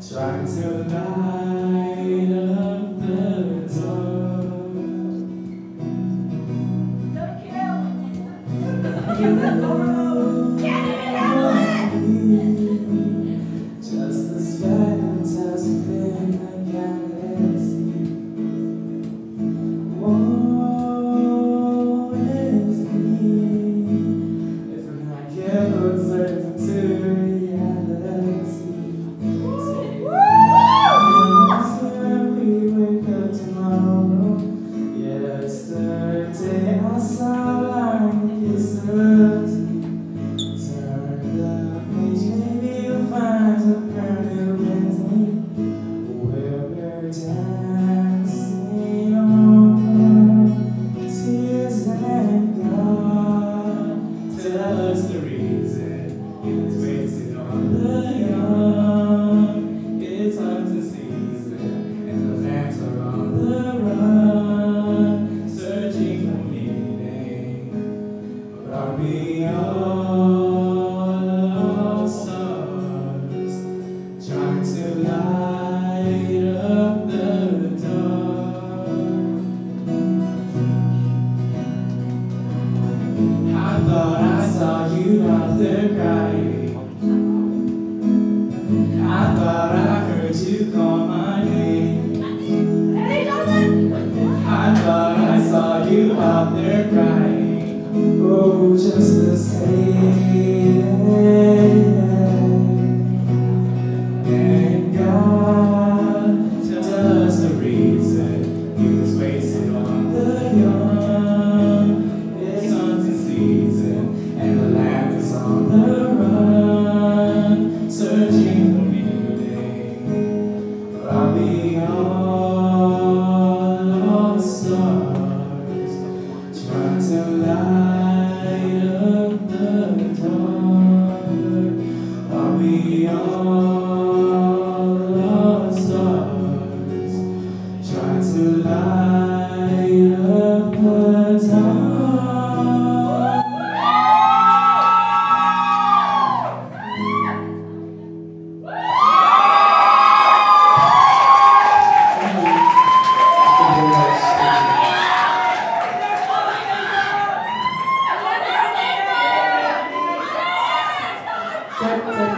Trying to light up the dark. Don't kill. Can't even handle it. Just this fantastic thing I can't see. Woe is me if I'm not careful to reality. Yesterday I saw like kisses. Turn the page, maybe you'll find a permanent ending where we're dancing on tears and God. Tell us the reason it's wasted on the young. It's hunting season and the lambs are on the run, searching for meaning. But are we all stars trying to light up the dark? I thought I saw you out there crying. I thought I heard you call my name. Hey, Jonathan! I thought I saw you out there crying. Oh, just the same. And God tell us the reason you was wasted on the young. It's hunting season and the lamb is on the run, searching for meaning. Are we all stars trying to light up the dark? Are we all stars trying to light up the dark? Thank you.